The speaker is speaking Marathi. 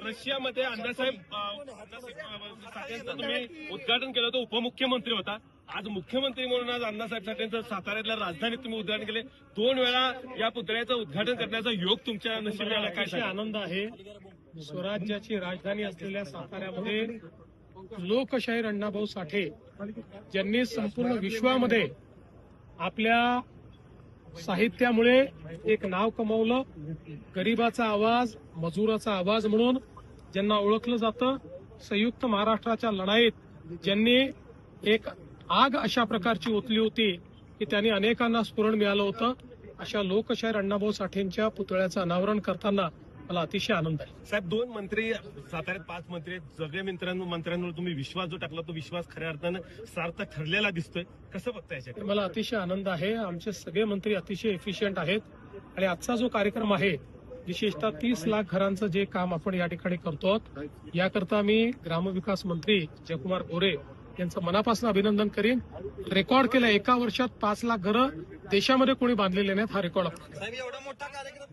रशियामध्ये अण्णासाहेब साठेंचं तुम्ही उद्घाटन केलं होतं, उपमुख्यमंत्री होता. आज मुख्यमंत्री म्हणून आज अण्णासाहेब साठेंचं साताऱ्यातल्या राजधानीत तुम्ही उद्घाटन केले. 2 वेळा या पुतळ्याचं उद्घाटन करण्याचा योग तुमच्या नशिबाला काय अतिशय आनंद आहे. स्वराज्याची राजधानी असलेल्या साताऱ्यामध्ये लोकशाहीर अण्णाभाऊ साठे ज्यांनी संपूर्ण विश्वामध्ये आपल्या साहित्यामुळे एक नाव कमावलं. गरिबाचा आवाज, मजुराचा आवाज म्हणून ज्यांना ओळखलं जातं. संयुक्त महाराष्ट्राच्या लढाईत ज्यांनी एक आग अशा प्रकारची ओतली होती की त्यांनी अनेकांना स्फुरण मिळालं होतं. अशा लोकशाहीर अण्णाभाऊ साठेंच्या पुतळ्याचं अनावरण करताना मला अतिशय आनंद आहे. साहेब, 2 मंत्री साताऱ्यात, 5 मंत्री आहेत. सगळे मंत्र्यांवर तुम्ही विश्वास जो टाकला तो विश्वास खऱ्या अर्थानं सार्थक ठरलेला दिसतोय. कसं बघताय याच्याकडे? मला अतिशय आनंद आहे. आमचे सगळे मंत्री अतिशय एफिशियंट आहेत आणि आजचा जो कार्यक्रम आहे विशेषतः 30 लाख घरांचं जे काम आपण या ठिकाणी करतो, याकरता मी ग्रामविकास मंत्री जयकुमार गोरे यांचं मनापासून अभिनंदन करीन. रेकॉर्ड केलं, एका वर्षात 5 लाख घरं देशामध्ये कोणी बांधलेले नाहीत, हा रेकॉर्ड आपण.